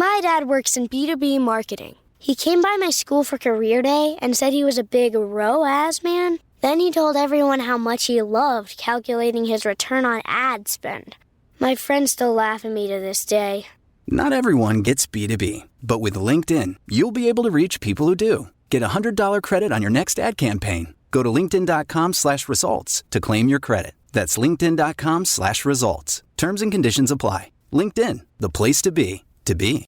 My dad works in B2B marketing. He came by my school for career day and said he was a big ROAS man. Then he told everyone how much he loved calculating his return on ad spend. My friends still laugh at me to this day. Not everyone gets B2B, but with LinkedIn, you'll be able to reach people who do. Get a $100 credit on your next ad campaign. Go to linkedin.com/results to claim your credit. That's linkedin.com/results. Terms and conditions apply. LinkedIn, the place to be, to be.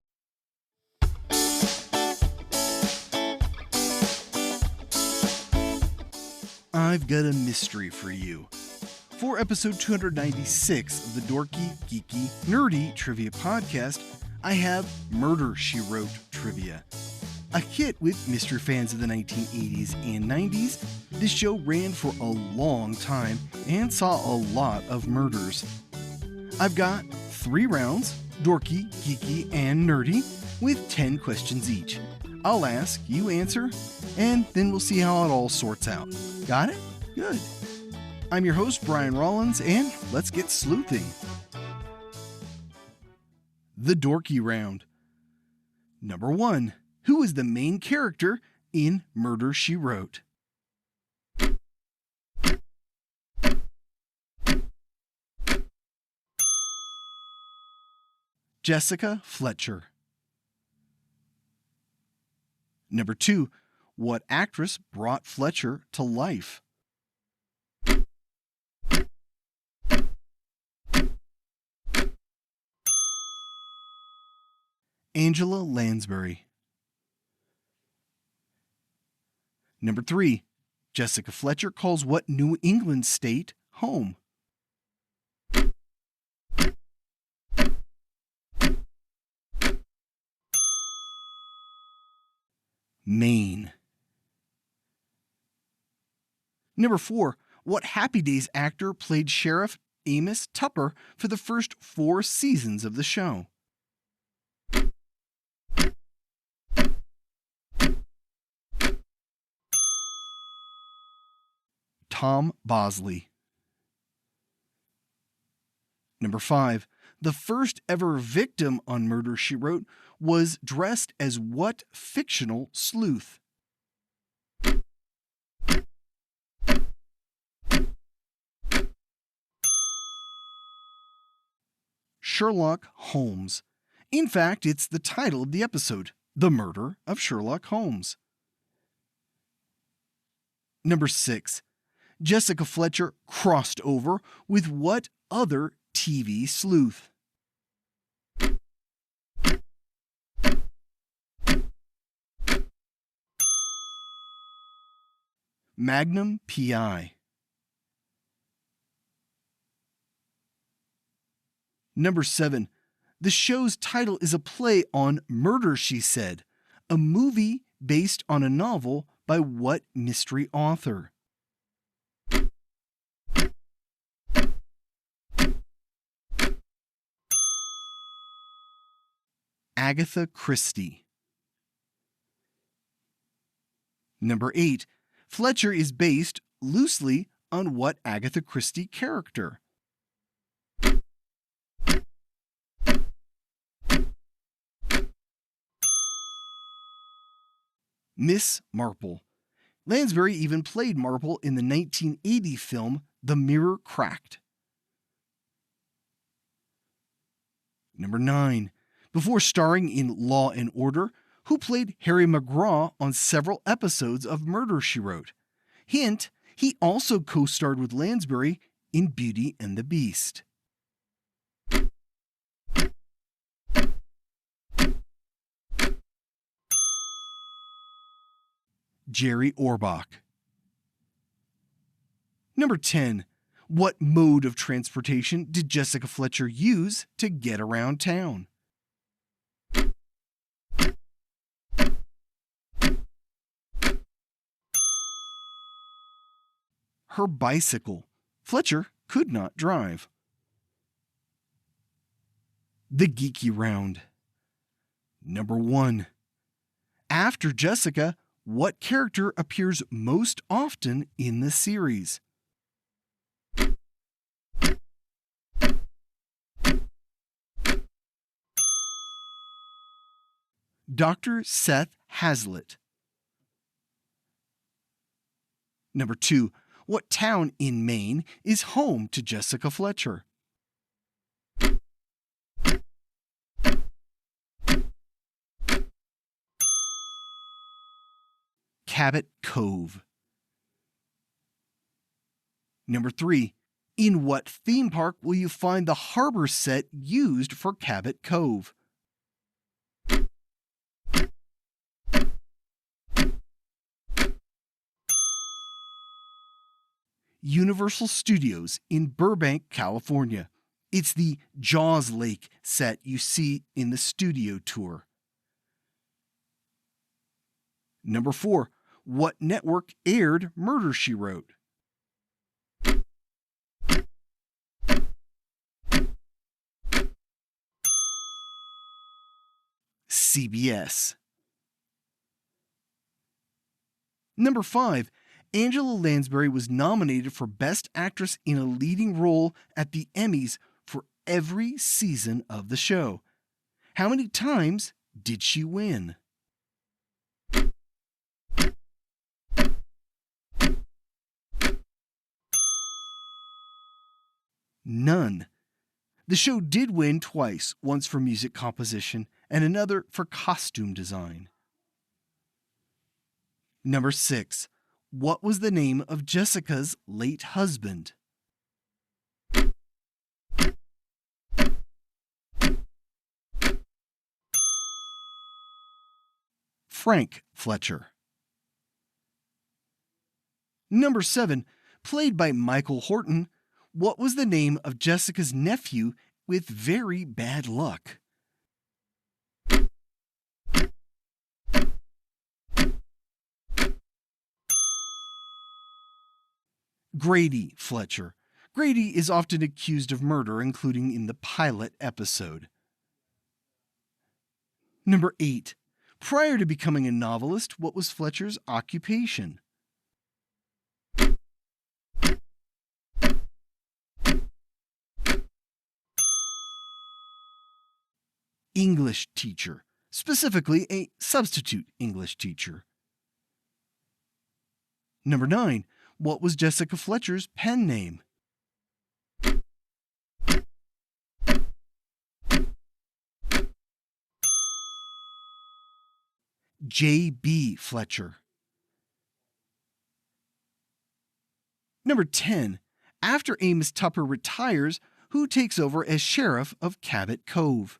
I've got a mystery for you. For episode 296 of the Dorky, Geeky, Nerdy Trivia Podcast, I have Murder, She Wrote trivia. A hit with mystery fans of the 1980s and 90s, this show ran for a long time and saw a lot of murders. I've got 3 rounds, Dorky, Geeky, and Nerdy, with 10 questions each. I'll ask, you answer, and then we'll see how it all sorts out. Got it? Good. I'm your host, Brian Rollins, and let's get sleuthing. The Dorky Round. Number 1. Who is the main character in Murder, She Wrote? Jessica Fletcher. Number 2. What actress brought Fletcher to life? Angela Lansbury. Number 3. Jessica Fletcher calls what New England state home? Maine. Number 4. What Happy Days actor played Sheriff Amos Tupper for the first 4 seasons of the show? Tom Bosley. Number 5. The first ever victim on Murder, She Wrote was dressed as what fictional sleuth? Sherlock Holmes. In fact, it's the title of the episode, The Murder of Sherlock Holmes. Number 6. Jessica Fletcher crossed over with what other TV sleuth? Magnum P.I. Number 7. The show's title is a play on Murder, She Said, a movie based on a novel by what mystery author? Agatha Christie. Number 8. Fletcher is based loosely on what Agatha Christie character? Miss Marple. Lansbury even played Marple in the 1980 film The Mirror Cracked. Number 9. Before starring in Law and Order, who played Harry McGraw on several episodes of Murder, She Wrote? Hint, he also co-starred with Lansbury in Beauty and the Beast. Jerry Orbach. Number 10. What mode of transportation did Jessica Fletcher use to get around town? Her bicycle. Fletcher could not drive. The Geeky Round. Number 1. After Jessica, what character appears most often in the series? Dr. Seth Hazlitt. Number 2. What town in Maine is home to Jessica Fletcher? Cabot Cove. Number 3. In what theme park will you find the harbor set used for Cabot Cove? Universal Studios in Burbank, California. It's the Jaws Lake set you see in the studio tour. Number 4. What network aired Murder, She Wrote? CBS. Number 5. Angela Lansbury was nominated for Best Actress in a Leading Role at the Emmys for every season of the show. How many times did she win? None. The show did win twice, once for music composition and another for costume design. Number 6. What was the name of Jessica's late husband? Frank Fletcher. Number 7. Played by Michael Horton, what was the name of Jessica's nephew with very bad luck? Grady Fletcher. Grady is often accused of murder, including in the pilot episode. Number 8. Prior to becoming a novelist, what was Fletcher's occupation? English teacher, specifically a substitute English teacher. Number 9. What was Jessica Fletcher's pen name? J.B. Fletcher. Number 10. After Amos Tupper retires, who takes over as sheriff of Cabot Cove?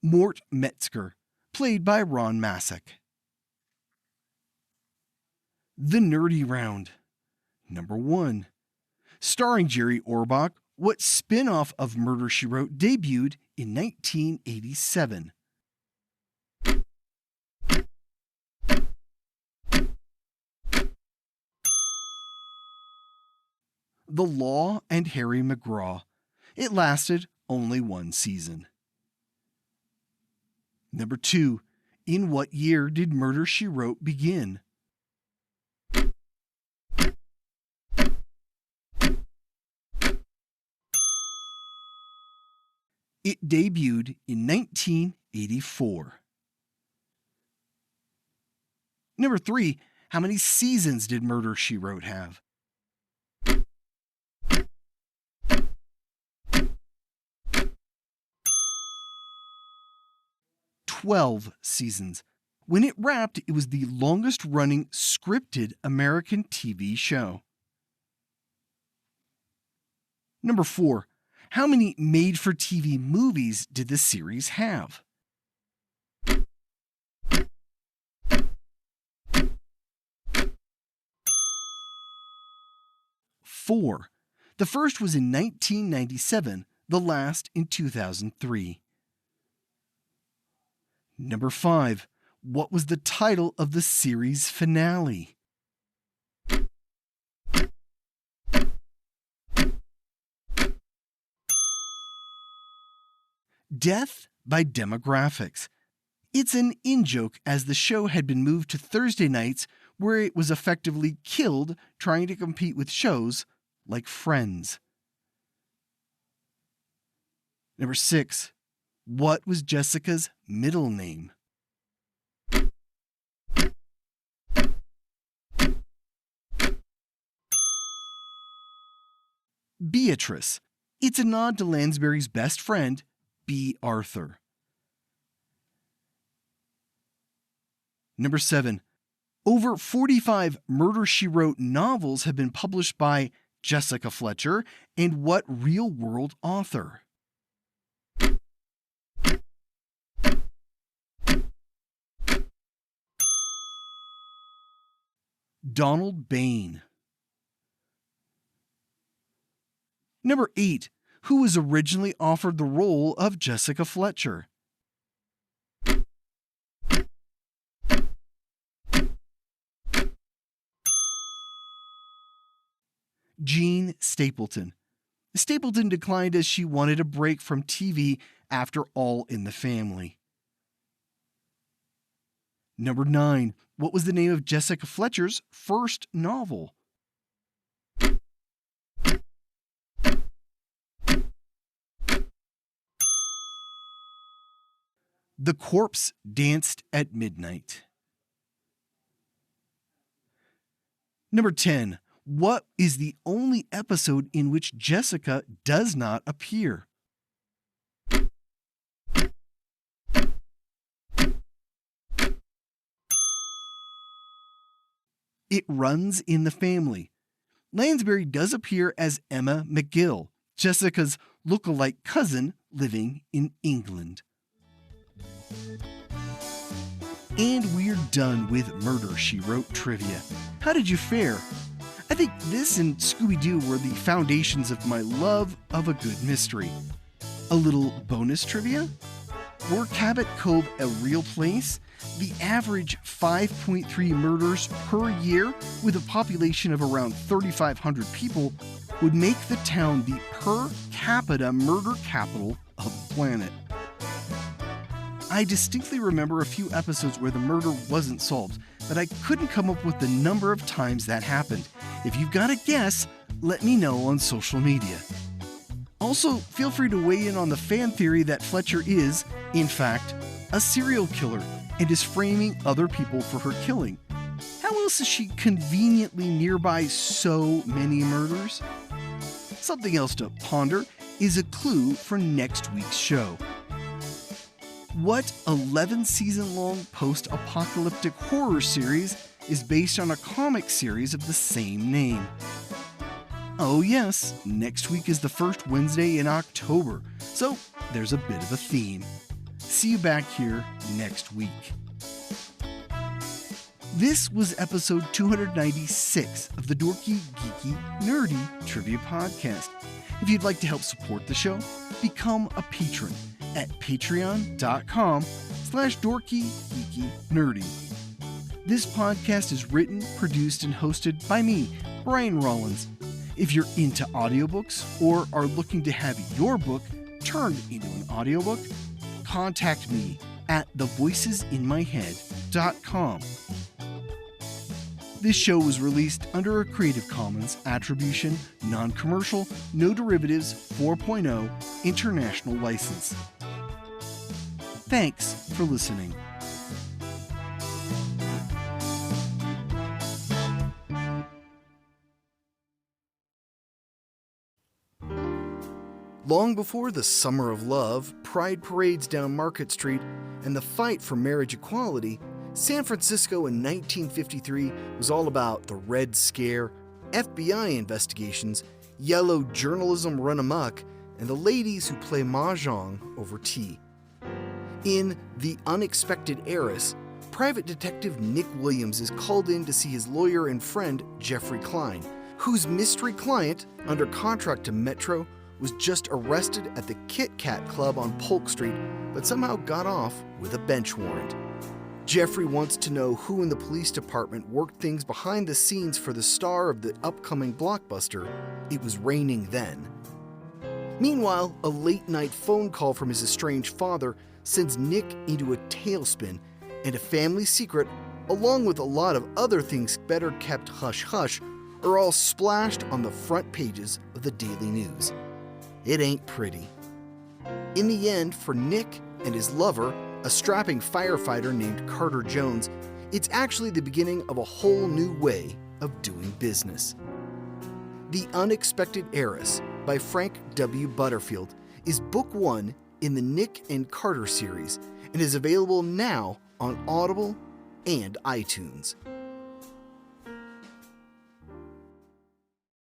Mort Metzger, played by Ron Masek. The Nerdy Round. Number 1. Starring Jerry Orbach, what spin-off of Murder, She Wrote debuted in 1987? The Law and Harry McGraw. It lasted only one season. Number 2. In what year did Murder, She Wrote begin? It debuted in 1984. Number 3. How many seasons did Murder, She Wrote have? "12 seasons. When it wrapped, it was the longest-running scripted American TV show. Number 4. How many made-for-TV movies did the series have? Four. The first was in 1997, the last in 2003. Number 5. What was the title of the series finale? Death by Demographics. It's an in-joke as the show had been moved to Thursday nights where it was effectively killed trying to compete with shows like friends. Number 6. What was Jessica's middle name? Beatrice. It's a nod to Lansbury's best friend, B. Arthur. Number 7. Over 45 Murder, She Wrote novels have been published by Jessica Fletcher, and what real-world author? Donald Bain. Number 8. Who was originally offered the role of Jessica Fletcher? Jean Stapleton. Stapleton declined as she wanted a break from TV after All in the Family. Number 9. What was the name of Jessica Fletcher's first novel? The Corpse Danced at Midnight. Number 10. What is the only episode in which Jessica does not appear? It Runs in the Family. Lansbury does appear as Emma McGill, Jessica's look-alike cousin living in England. And we're done with Murder, She Wrote trivia. How did you fare? I think this and Scooby-Doo were the foundations of my love of a good mystery. A little bonus trivia? Were Cabot Cove a real place? The average 5.3 murders per year, with a population of around 3,500 people, would make the town the per capita murder capital of the planet. I distinctly remember a few episodes where the murder wasn't solved, but I couldn't come up with the number of times that happened. If you've got a guess, let me know on social media. Also, feel free to weigh in on the fan theory that Fletcher is, in fact, a serial killer and is framing other people for her killing. How else is she conveniently nearby so many murders? Something else to ponder is a clue for next week's show. What 11-season-long post-apocalyptic horror series is based on a comic series of the same name? Oh yes, next week is the first Wednesday in October, so there's a bit of a theme. See you back here next week. This was episode 296 of the Dorky, Geeky, Nerdy Trivia Podcast. If you'd like to help support the show, become a patron at patreon.com/dorkygeekynerdy. This podcast is written, produced, and hosted by me, Brian Rollins. If you're into audiobooks or are looking to have your book turned into an audiobook, contact me at thevoicesinmyhead.com. This show was released under a Creative Commons Attribution, Non-Commercial, No Derivatives 4.0 International License. Thanks for listening. Long before the Summer of Love, pride parades down Market Street, and the fight for marriage equality, San Francisco in 1953 was all about the Red Scare, FBI investigations, yellow journalism run amok, and the ladies who play mahjong over tea. In The Unexpected Heiress, private detective Nick Williams is called in to see his lawyer and friend Jeffrey Klein, whose mystery client, under contract to Metro, was just arrested at the Kit Kat Club on Polk Street, but somehow got off with a bench warrant. Jeffrey wants to know who in the police department worked things behind the scenes for the star of the upcoming blockbuster, It Was Raining Then. Meanwhile, a late-night phone call from his estranged father sends Nick into a tailspin, and a family secret, along with a lot of other things better kept hush-hush, are all splashed on the front pages of the daily news. It ain't pretty. In the end, for Nick and his lover, a strapping firefighter named Carter Jones, it's actually the beginning of a whole new way of doing business. The Unexpected Heiress by Frank W. Butterfield is book 1 in the Nick and Carter series and is available now on Audible and iTunes.